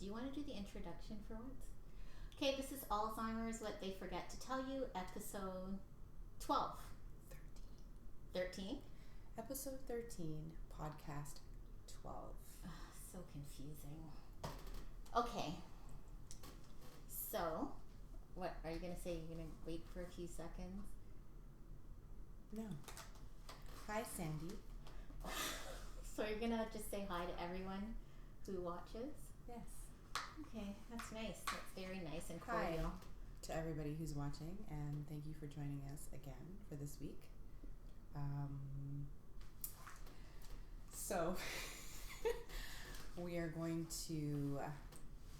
you want to do the introduction for once? Okay, this is Alzheimer's, What They Forget to Tell You, episode 12. 13? Episode 13, podcast 12. So confusing. Okay. So, what are you going to say? You're going to wait for a few seconds? No. Hi, Sandy. So you're going to just say hi to everyone who watches? Yes. Okay, that's nice. That's very nice and Hi cordial. to everybody who's watching, and thank you for joining us again for this week. So we are going to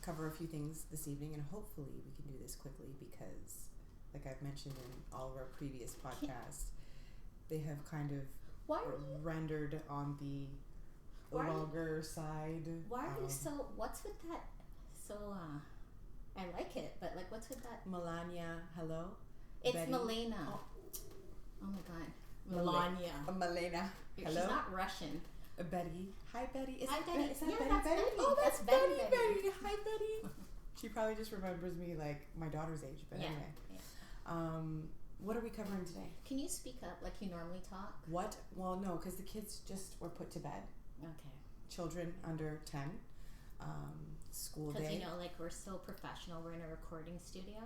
cover a few things this evening, and hopefully we can do this quickly because, like I've mentioned in all of our previous podcasts, they have kind of rendered on the longer side. Why are you so, what's with that? So, I like it, but like, what's with that? Melania, hello? It's Betty. Milena. Oh my god. Melania. Melena, hello? She's not Russian. Betty. Hi, Betty. Hi, Betty. Is that Yeah, Betty? that's Betty. Oh, that's That's Betty, Betty. Betty. Betty. Hi, Betty. She probably just remembers me like my daughter's age, but Yeah, anyway. yeah. What are we covering today? Can you speak up like you normally talk? What? Well, no, because the kids just were put to bed. Okay. Children under 10. School day. Because, you know, like we're so professional. We're in a recording studio.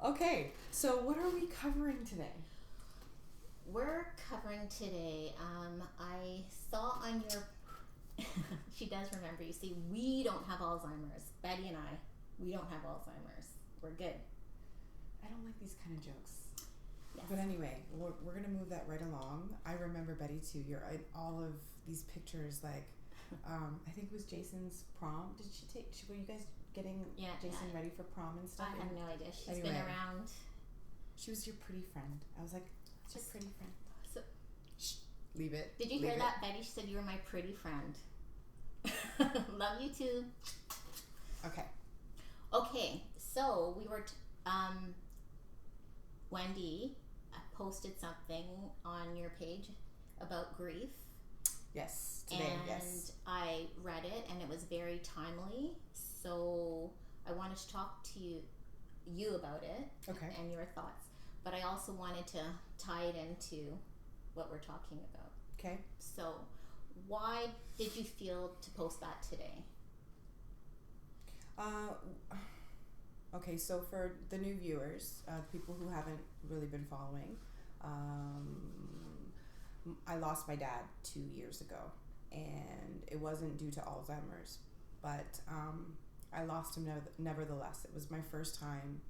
Okay, so what are we covering today? We're covering today, I saw on your, she does remember, you see, we don't have Alzheimer's. Betty and I, we don't have Alzheimer's. We're good. I don't like these kind of jokes. Yes. But anyway, we're going to move that right along. I remember, Betty, too. You're in all of these pictures, like, I think it was Jason's prom. Did she take, were you guys getting Jason ready for prom and stuff? I have no idea. She's Anyway. been around. She was your pretty friend. I was like, it's your pretty friend. So, Shh, leave it. did you leave hear it. that, Betty? She said you were my pretty friend. Love you too. Okay. Okay, so we were, Wendy posted something on your page about grief. Yes, today, and yes. I read it and it was very timely, so I wanted to talk to you about it. Okay. And your thoughts, but I also wanted to tie it into what we're talking about. Okay. So why did you feel to post that today? Okay, so for the new viewers, people who haven't really been following, I lost my dad 2 years ago, and it wasn't due to Alzheimer's, but I lost him nevertheless. It was my first time,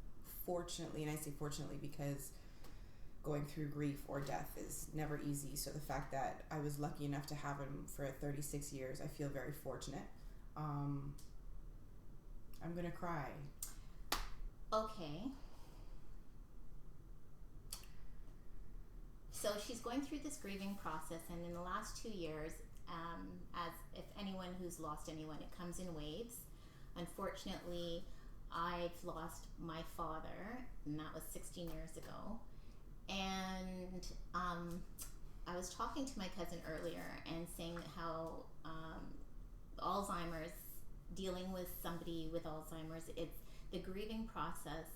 fortunately, and I say fortunately because going through grief or death is never easy, so the fact that I was lucky enough to have him for 36 years, I feel very fortunate. I'm gonna cry. Okay. So she's going through this grieving process, and in the last 2 years, as if anyone who's lost anyone, it comes in waves. Unfortunately, I've lost my father, and that was 16 years ago. And I was talking to my cousin earlier and saying how Alzheimer's, dealing with somebody with Alzheimer's, it's the grieving process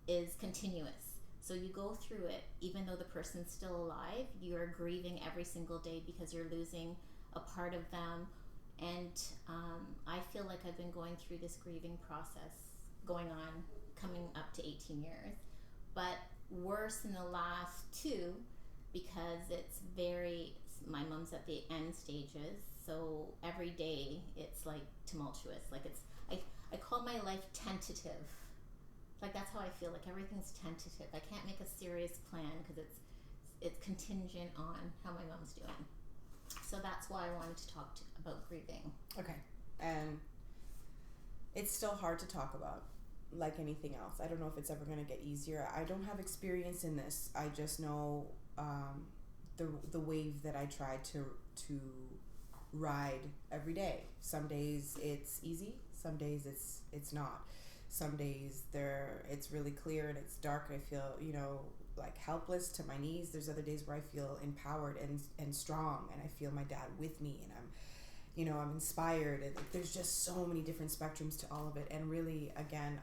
is continuous. So you go through it, even though the person's still alive, you're grieving every single day because you're losing a part of them. And I feel like I've been going through this grieving process going on, coming up to 18 years, but worse in the last 2 because it's my mom's at the end stages. So every day it's like tumultuous. Like I call my life tentative. Like that's how I feel. Like everything's tentative. I can't make a serious plan because it's contingent on how my mom's doing. So that's why I wanted to talk about grieving. Okay. And it's still hard to talk about, like anything else. I don't know if it's ever going to get easier. I don't have experience in this. I just know the wave that I try to ride every day. Some days it's easy. Some days it's not. Some days it's really clear and it's dark. I feel, like helpless to my knees. There's other days where I feel empowered and strong, and I feel my dad with me, and I'm, I'm inspired, and like, there's just so many different spectrums to all of it. And really, again,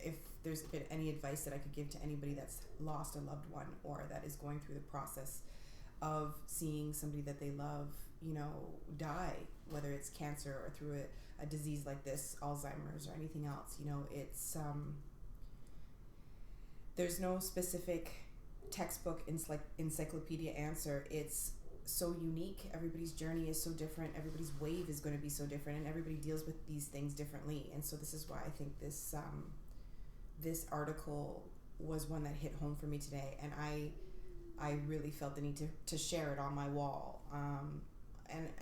if there's been any advice that I could give to anybody that's lost a loved one or that is going through the process of seeing somebody that they love, die, whether it's cancer or through a disease like this, Alzheimer's or anything else, it's there's no specific textbook encyclopedia answer. It's so unique. Everybody's journey is so different. Everybody's wave is going to be so different, and everybody deals with these things differently. And so this is why I think this article was one that hit home for me today, and I really felt the need to share it on my wall.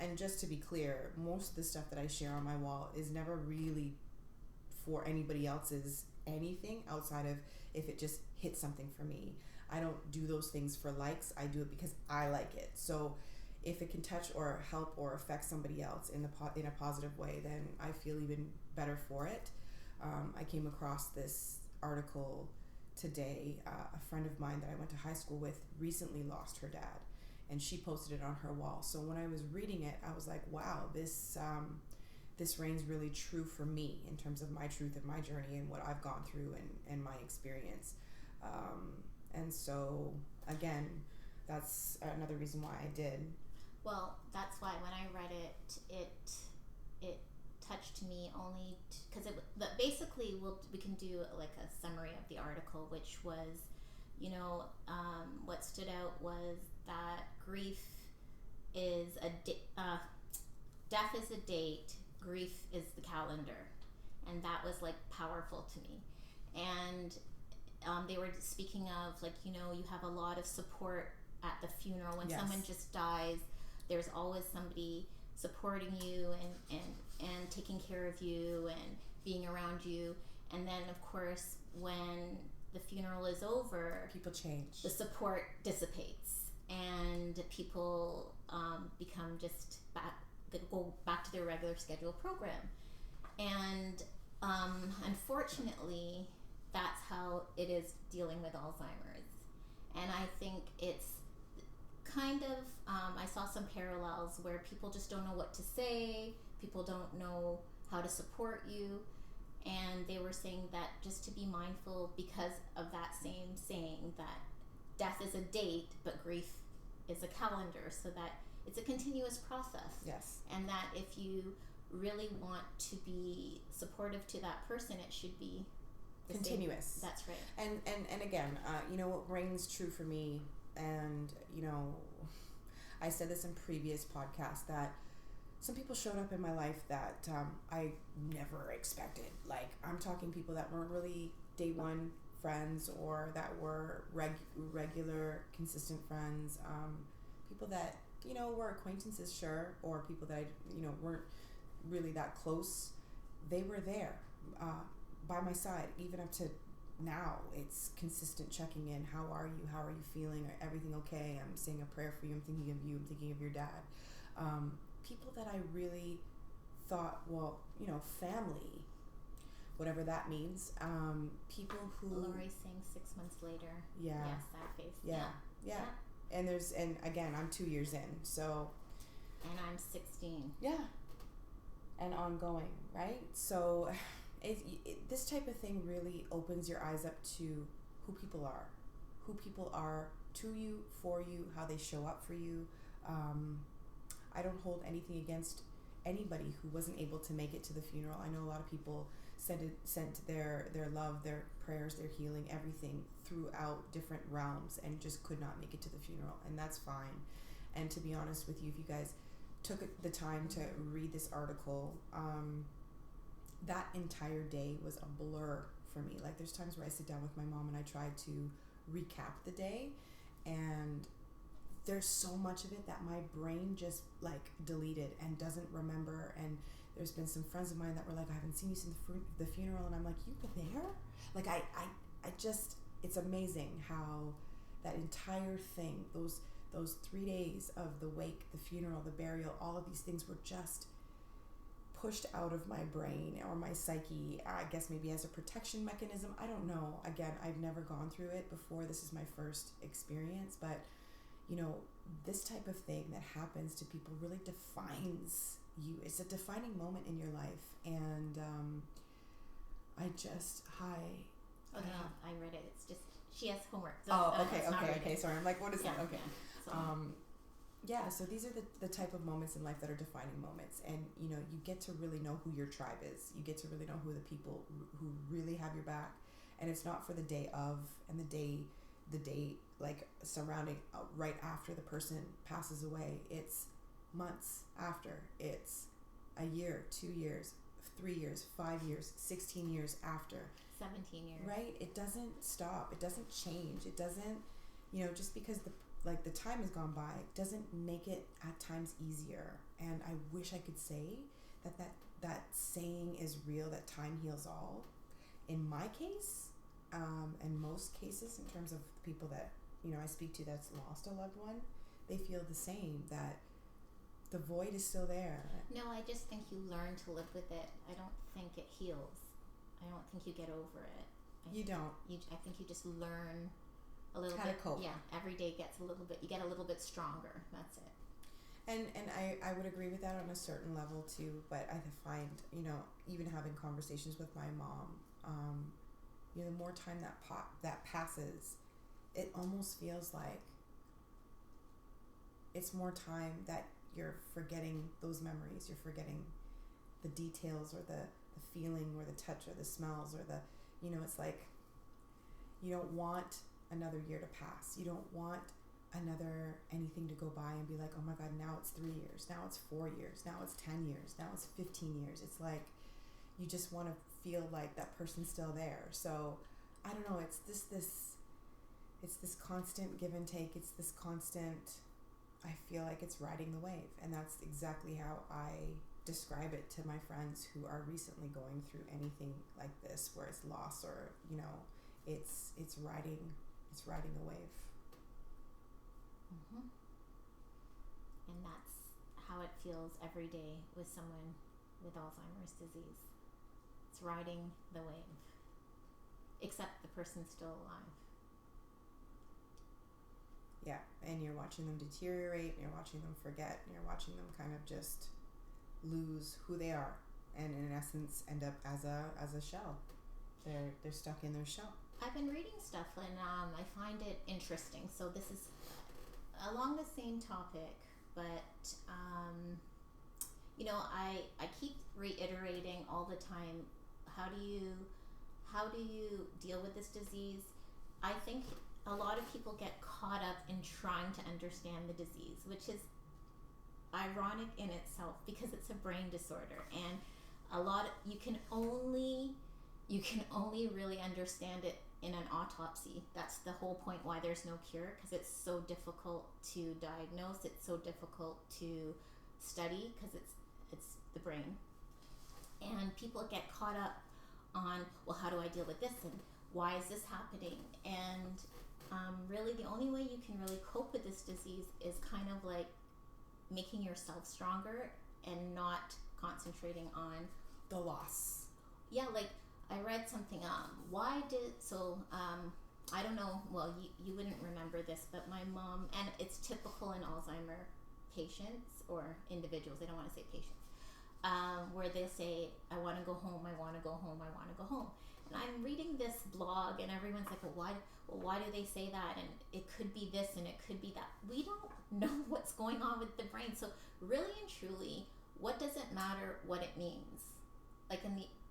And just to be clear, most of the stuff that I share on my wall is never really for anybody else's anything outside of if it just hits something for me. I don't do those things for likes. I do it because I like it. So if it can touch or help or affect somebody else in a positive way, then I feel even better for it. I came across this article today. A friend of mine that I went to high school with recently lost her dad, and she posted it on her wall. So when I was reading it, I was like, wow, this reigns really true for me in terms of my truth and my journey and what I've gone through and my experience. And so, again, that's another reason why I did. Well, that's why when I read it touched me only because basically we can do like a summary of the article, which was, what stood out was that grief is death is a date, grief is the calendar, and that was like powerful to me. And they were speaking of like, you have a lot of support at the funeral when someone just dies. There's always somebody supporting you and taking care of you and being around you. And then of course when the funeral is over, people change. The support dissipates and people become just go back to their regular scheduled program. And unfortunately, that's how it is dealing with Alzheimer's. And I think it's kind of, I saw some parallels where people just don't know what to say, people don't know how to support you, and they were saying that just to be mindful because of that same saying that death is a date, but grief is a calendar, so that it's a continuous process. Yes. And that if you really want to be supportive to that person, it should be continuous. Same. That's right. And again, what reigns true for me, and I said this in previous podcasts, that some people showed up in my life that I never expected. Like, I'm talking people that weren't really day one friends, or that were regular, consistent friends. People that were acquaintances, sure, or people that I weren't really that close. They were there by my side, even up to now. It's consistent checking in. How are you? How are you feeling? Are everything okay? I'm saying a prayer for you. I'm thinking of you. I'm thinking of your dad. People that I really thought, well, family, whatever that means. People who... Lori saying 6 months later. Yeah. Yes, that face. Yeah. And again, I'm 2 years in, so... And I'm 16. Yeah. And ongoing, right? So... this type of thing really opens your eyes up to who people are to you, for you, how they show up for you. I don't hold anything against anybody who wasn't able to make it to the funeral. I know a lot of people sent their love, their prayers, their healing, everything throughout different realms and just could not make it to the funeral, and that's fine. And to be honest with you, if you guys took the time to read this article, that entire day was a blur for me. Like, there's times where I sit down with my mom and I try to recap the day, and there's so much of it that my brain just like deleted and doesn't remember. And there's been some friends of mine that were like, I haven't seen you since the funeral, and I'm like, you were there? Like, I just, it's amazing how that entire thing, those 3 days of the wake, the funeral, the burial, all of these things were just pushed out of my brain or my psyche, I guess maybe as a protection mechanism. I don't know. Again, I've never gone through it before. This is my first experience, but this type of thing that happens to people really defines you. It's a defining moment in your life. And I just, hi. Oh, no, I read it. It's just, she has homework. So Okay. Sorry. I'm like, what is that? Okay. Yeah, So these are the type of moments in life that are defining moments. And, you know, you get to really know who your tribe is. You get to really know who the people who really have your back. And it's not for the day of and the day like surrounding right after the person passes away. It's months after. It's a year, 2 years, 3 years, 5 years, 16 years after. 17 years. Right? It doesn't stop. It doesn't change. It doesn't, you know, just because the time has gone by doesn't make it at times easier. And I wish I could say that saying is real, that time heals all. In my case, and most cases in terms of people that, you know, I speak to that's lost a loved one, they feel the same, that the void is still there. No, I just think you learn to live with it. I don't think it heals. I don't think you get over it. You don't. I think you just learn a little how bit. To cope. Yeah, every day gets a little bit. You get a little bit stronger. That's it. And I would agree with that on a certain level too. But I find, you know, even having conversations with my mom, you know, the more time that passes, it almost feels like it's more time that you're forgetting those memories. You're forgetting the details or the feeling or the touch or the smells or the, you know, it's like you don't want another year to pass. You don't want anything to go by and be like, oh my God, now it's 3 years, now it's 4 years, now it's 10 years, now it's 15 years. It's like you just want to feel like that person's still there. So I don't know, it's this constant give and take. It's this constant, I feel like it's riding the wave. And that's exactly how I describe it to my friends who are recently going through anything like this, where it's loss or, you know, it's riding a wave. Mm-hmm. And that's how it feels every day with someone with Alzheimer's disease. It's riding the wave, except the person's still alive. Yeah, and you're watching them deteriorate, and you're watching them forget, and you're watching them kind of just lose who they are, and in essence end up as a shell. They're stuck in their shell. I've been reading stuff, and I find it interesting. So this is along the same topic, but you know, I keep reiterating all the time, how do you deal with this disease? I think a lot of people get caught up in trying to understand the disease, which is ironic in itself because it's a brain disorder, and you can only really understand it in an autopsy. That's the whole point why there's no cure, because it's so difficult to diagnose, it's so difficult to study, because it's the brain. And people get caught up on, well, how do I deal with this, and why is this happening? And really the only way you can really cope with this disease is kind of like making yourself stronger and not concentrating on the loss. Yeah, like I read something, I don't know, well, you wouldn't remember this, but my mom, and it's typical in Alzheimer patients or individuals, I don't want to say patients, where they say, I want to go home, I want to go home, I want to go home. And I'm reading this blog, and everyone's like, why do they say that? And it could be this, and it could be that. We don't know what's going on with the brain. So really and truly, what does it matter what it means? Like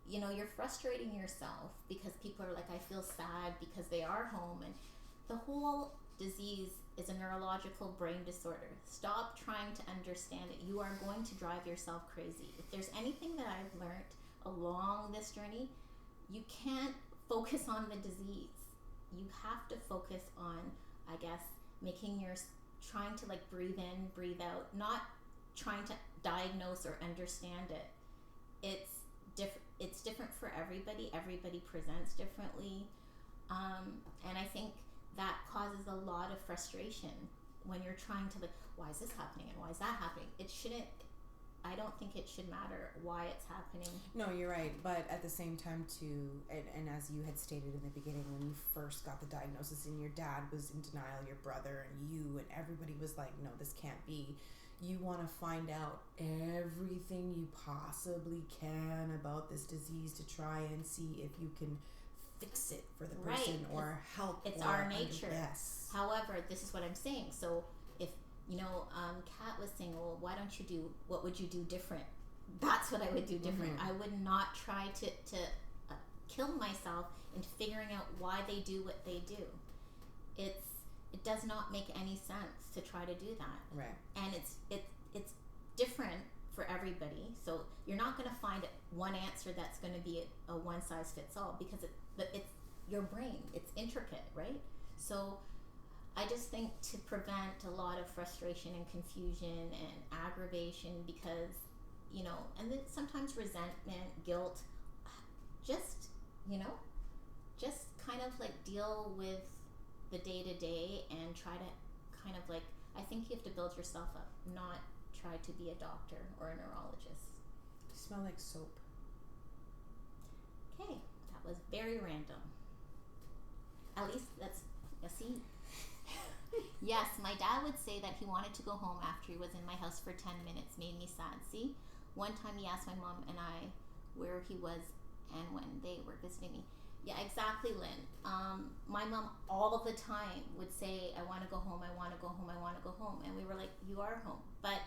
you're frustrating yourself because people are like, I feel sad because they are home. And the whole disease is a neurological brain disorder. Stop trying to understand it. You are going to drive yourself crazy. If there's anything that I've learned along this journey, you can't focus on the disease. You have to focus on, I guess, trying to like breathe in, breathe out, not trying to diagnose or understand it. It's different for everybody. Everybody presents differently. And I think that causes a lot of frustration when you're trying to like, why is this happening and why is that happening? It shouldn't, I don't think it should matter why it's happening. No, you're right. But at the same time, too, and as you had stated in the beginning, when you first got the diagnosis and your dad was in denial, your brother and you and everybody was like, no, this can't be. You want to find out everything you possibly can about this disease to try and see if you can fix it for the person or help. It's or our nature. Yes. However, this is what I'm saying. So if, Kat was saying, well, why don't you do, what would you do different? That's what I would do different. I would not try to kill myself in figuring out why they do what they do. It does not make any sense to try to do that. Right. And it's different for everybody. So you're not going to find one answer that's going to be a one size fits all, because it's your brain. It's intricate, right? So I just think to prevent a lot of frustration and confusion and aggravation, because, and then sometimes resentment, guilt, just kind of like deal with the day-to-day and try to kind of like, I think you have to build yourself up, not try to be a doctor or a neurologist. You smell like soap. Okay, that was very random. At least that's, see? Yes, my dad would say that he wanted to go home after he was in my house for 10 minutes. Made me sad. See? One time he asked my mom and I where he was and when they were visiting me. Yeah, exactly, Lynn. My mom all of the time would say, I want to go home, I want to go home, I want to go home. And we were like, you are home. But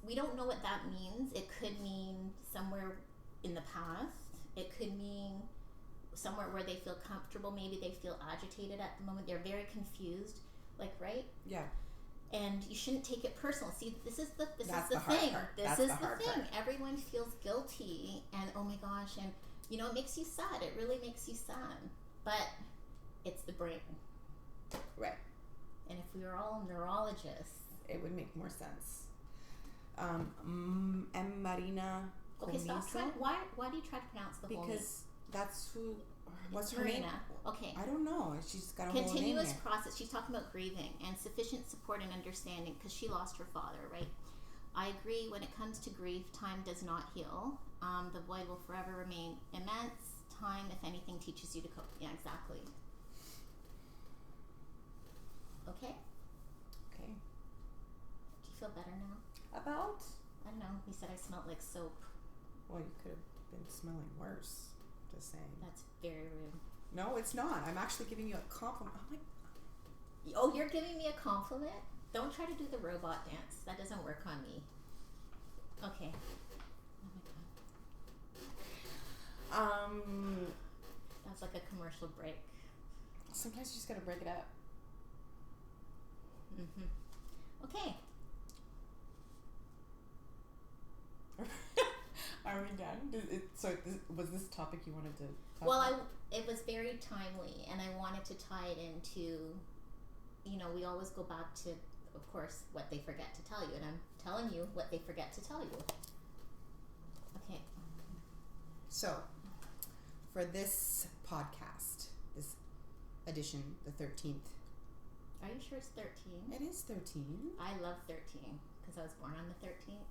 we don't know what that means. It could mean somewhere in the past. It could mean somewhere where they feel comfortable. Maybe they feel agitated at the moment. They're very confused. Like, right? Yeah. And you shouldn't take it personal. See, this is the thing. This is the thing. Everyone feels guilty and oh my gosh, and it makes you sad. It really makes you sad. But it's the brain. Right. And if we were all neurologists, it would make more sense. Marina. Okay, stop trying. Why do you try to pronounce the whole name? Because that's who. What's her Marina. name? Okay. I don't know. She's got a whole name. Continuous process. She's talking about grieving and sufficient support and understanding, because she lost her father, right? I agree. When it comes to grief, time does not heal. The void will forever remain immense. Time, if anything, teaches you to cope. Yeah, exactly. Okay. Okay. Do you feel better now? About? I don't know. You said I smelled like soap. Well, you could have been smelling worse. Just saying. That's very rude. No, it's not. I'm actually giving you a compliment. Oh, you're giving me a compliment? Don't try to do the robot dance. That doesn't work on me. Okay. Oh my god. That's like a commercial break. Sometimes you just gotta break it up. Okay. Are we done? Was this topic you wanted to talk about? It was very timely, and I wanted to tie it into, we always go back to, of course, what they forget to tell you, and I'm telling you what they forget to tell you. Okay. So, for this podcast, this edition, the 13th. Are you sure it's 13? It is 13. I love 13, because I was born on the 13th.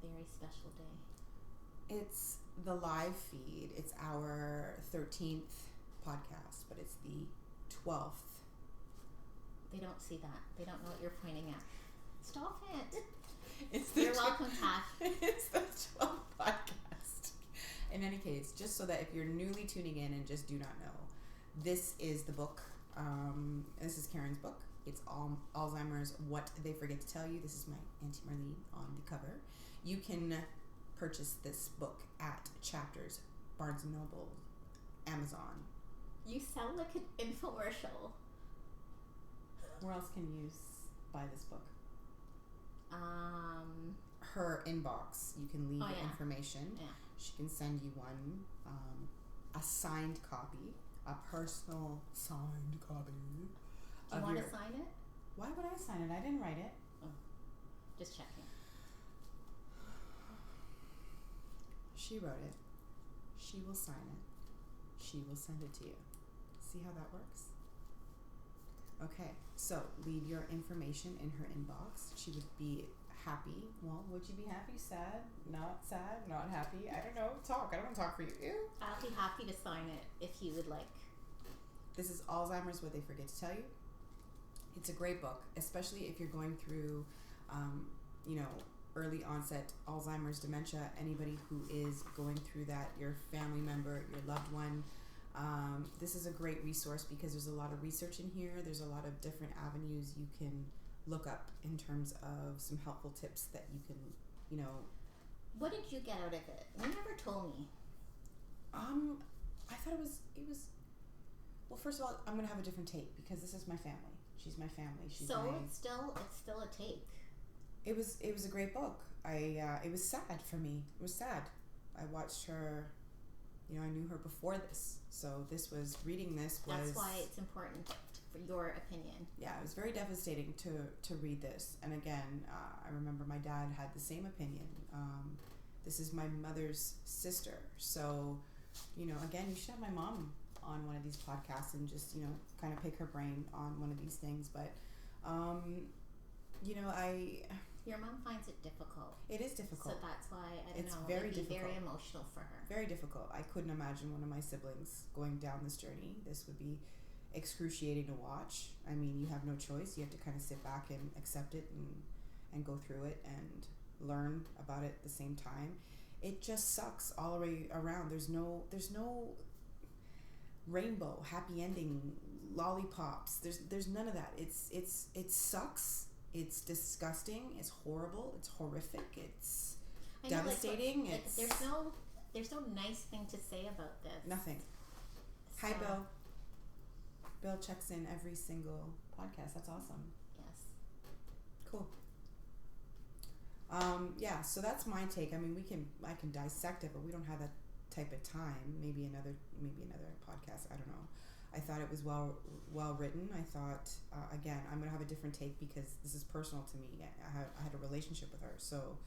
Very special day. It's the live feed. It's our 13th podcast, but it's the 12th. They don't see that. They don't know what you're pointing at. Stop it. You're welcome, Tash. It's the 12th podcast. In any case, just so that if you're newly tuning in and just do not know, this is the book. This is Karen's book. It's Alzheimer's, What They Forget to Tell You. This is my Auntie Marlene on the cover. You can purchase this book at Chapters, Barnes & Noble, Amazon. You sound like an infomercial. Where else can you buy this book? Her inbox. You can leave your information. Yeah. She can send you one, a signed copy, a personal signed copy. Do you want to sign it? Why would I sign it? I didn't write it. Oh, just checking. She wrote it. She will sign it. She will send it to you. See how that works? Okay, so leave your information in her inbox. She would be happy. Well, would you be happy, sad, not happy? I don't know. Talk. I don't want to talk for you. Ew. I'll be happy to sign it if you would like. This is Alzheimer's, What They Forget to Tell You. It's a great book, especially if you're going through, early onset Alzheimer's, dementia. Anybody who is going through that, your family member, your loved one. This is a great resource because there's a lot of research in here. There's a lot of different avenues you can look up in terms of some helpful tips that you can, What did you get out of it? You never told me. I thought it was. Well, first of all, I'm gonna have a different take because this is my family. She's my family. It's still a take. It was a great book. It was sad for me. It was sad. I watched her. I knew her before this, so reading this was. That's why it's important for your opinion. Yeah, it was very devastating to read this. And again, I remember my dad had the same opinion. This is my mother's sister, so again, you should have my mom on one of these podcasts and just kind of pick her brain on one of these things. But Your mom finds it difficult. It is difficult. So that's why It's very it'd be difficult. very emotional for her. Very difficult. I couldn't imagine one of my siblings going down this journey. This would be excruciating to watch. I mean, you have no choice. You have to kind of sit back and accept it and go through it and learn about it at the same time. It just sucks all the way around. There's no rainbow, happy ending, lollipops. There's none of that. It sucks. It's disgusting. It's horrible. It's horrific. It's devastating. There's no nice thing to say about this. Nothing. So, Hi, Bill. Bill checks in every single podcast. That's awesome. Yes. Cool. So that's my take. I mean, I can dissect it, but we don't have that type of time. Maybe another podcast. I don't know. I thought it was well written. I thought again, I'm gonna have a different take because this is personal to me. I had a relationship with her, so.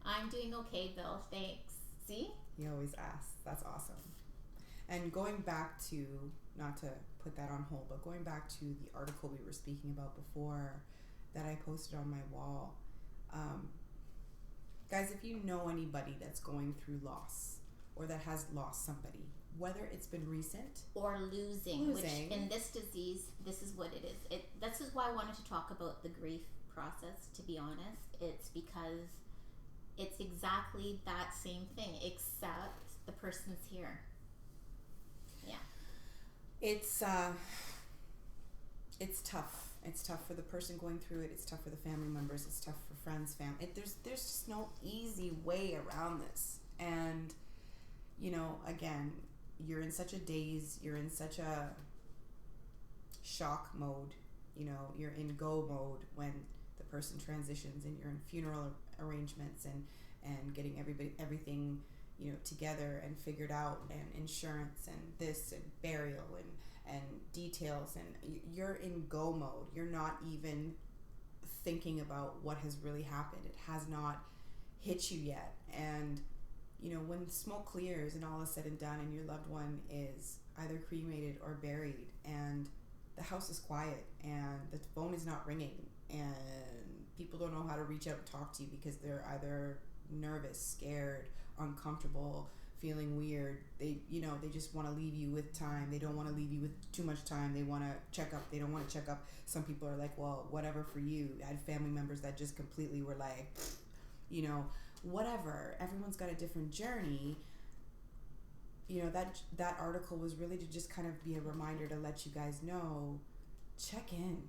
I'm doing okay, Bill. Thanks. See? He always asks. That's awesome. And going back to, not to put that on hold, but going back to the article we were speaking about before that I posted on my wall. Guys, if you know anybody that's going through loss or that has lost somebody, whether it's been recent or losing, which in this disease, this is what it is. This is why I wanted to talk about the grief process, to be honest. It's because it's exactly that same thing, except the person's here. Yeah. It's tough. It's tough for the person going through it. It's tough for the family members. It's tough for friends, family. There's just no easy way around this. And, again, you're in such a daze. You're in such a shock mode. You're in go mode when the person transitions, and you're in funeral arrangements and getting everything together and figured out, and insurance and this and burial and details, and you're in go mode. You're not even thinking about what has really happened. It has not hit you yet. And when smoke clears and all is said and done and your loved one is either cremated or buried and the house is quiet and the phone is not ringing and people don't know how to reach out and talk to you because they're either nervous, scared, uncomfortable, feeling weird. They just want to leave you with time. They don't want to leave you with too much time. They want to check up. They don't want to check up. Some people are like, well, whatever for you. I had family members that just completely were like, whatever. Everyone's got a different journey. That article was really to just kind of be a reminder to let you guys know, check in.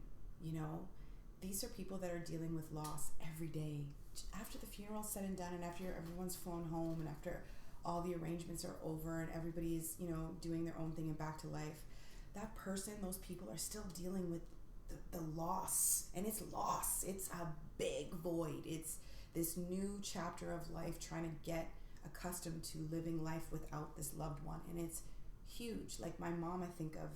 These are people that are dealing with loss every day. After the funeral's said and done, and after everyone's flown home, and after all the arrangements are over, and everybody's doing their own thing and back to life, that person, those people are still dealing with the loss, and it's loss. It's a big void. It's this new chapter of life, trying to get accustomed to living life without this loved one, and it's huge. Like my mom, I think of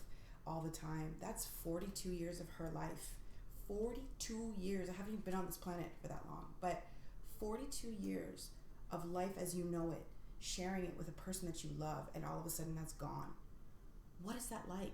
all the time. That's 42 years of her life. 42 years. I haven't even been on this planet for that long, but 42 years of life as you know it, sharing it with a person that you love, and all of a sudden that's gone. What is that like?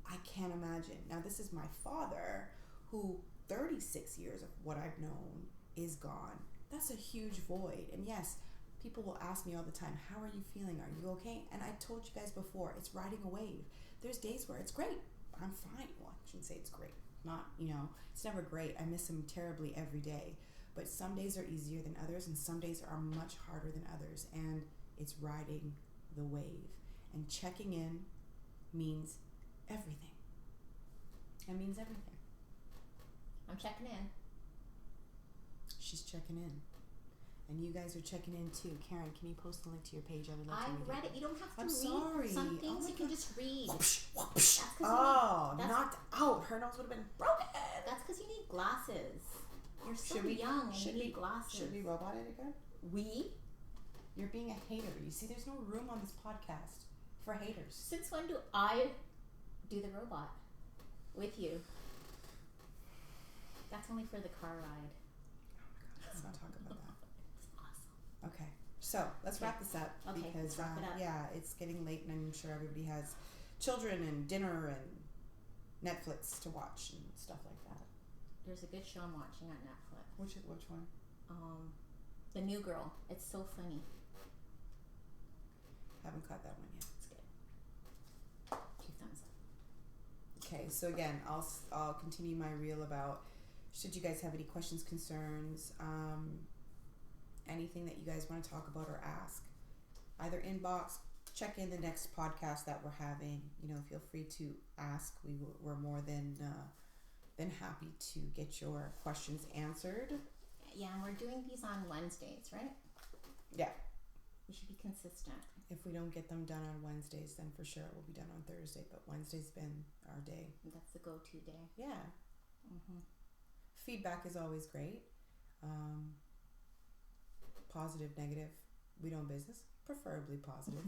I can't imagine. Now, this is my father, who 36 years of what I've known is gone. That's a huge void. And yes, people will ask me all the time, how are you feeling? Are you okay? And I told you guys before, it's riding a wave. There's days where it's great. I'm fine. Well, I shouldn't say it's great. Not, it's never great. I miss him terribly every day. But some days are easier than others, and some days are much harder than others. And it's riding the wave. And checking in means everything. It means everything. I'm checking in. She's checking in. And you guys are checking in too. Karen, can you post the link to your page? I would like to read it. You don't have to I'm read. sorry. Some things you can just read. Knocked out. Her nose would have been broken. That's because you need glasses. You're so young and you need glasses. Should we robot it again? We? You're being a hater. You see, there's no room on this podcast for haters. Since when do I do the robot with you? That's only for the car ride. Oh my god, let's not talk about that. It's awesome. Okay, so let's wrap this up because wrap it up. Yeah, it's getting late and I'm sure everybody has children and dinner and Netflix to watch and stuff like that. There's a good show I'm watching on Netflix. Which one? The New Girl. It's so funny. Haven't caught that one yet. It's good. 2 thumbs up. Okay, so again, I'll continue my reel about should you guys have any questions, concerns, anything that you guys want to talk about or ask, either inbox, check in the next podcast that we're having. Feel free to ask. We're more than happy to get your questions answered. Yeah, and we're doing these on Wednesdays, right? Yeah. We should be consistent. If we don't get them done on Wednesdays, then for sure it will be done on Thursday. But Wednesday's been our day. That's the go-to day. Yeah. Mm-hmm. Feedback is always great. Positive, negative. We don't business. Preferably positive.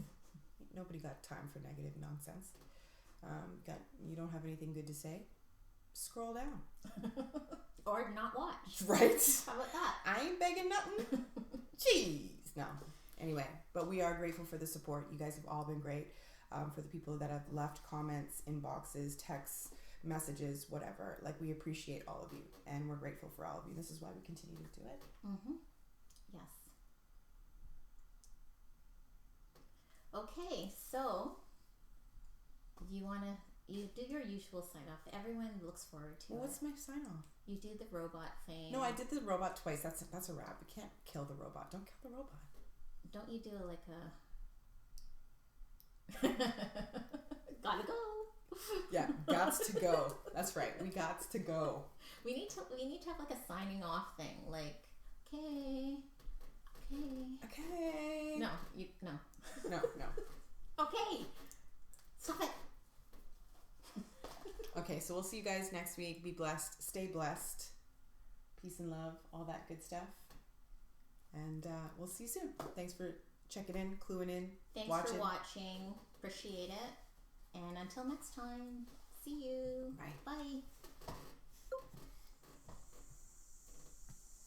Nobody got time for negative nonsense. You don't have anything good to say? Scroll down. Or not watch. Right. How about that? I ain't begging nothing. Jeez. No. Anyway, but we are grateful for the support. You guys have all been great. For the people that have left comments, inboxes, texts, messages, whatever. We appreciate all of you. And we're grateful for all of you. This is why we continue to do it. Mm-hmm. Yes. Okay, so you do your usual sign off. Everyone looks forward to What's my sign off? You do the robot thing. No, I did the robot twice. That's a wrap. You can't kill the robot. Don't kill the robot. Don't you do a gotta go. Yeah, gots to go. That's right. We gots to go. We need to have a signing off thing. Okay. No. No. Okay. Stop it. Okay, so we'll see you guys next week. Be blessed. Stay blessed. Peace and love. All that good stuff. And we'll see you soon. Thanks for checking in, cluing in, Thanks for watching. Appreciate it. And until next time, see you.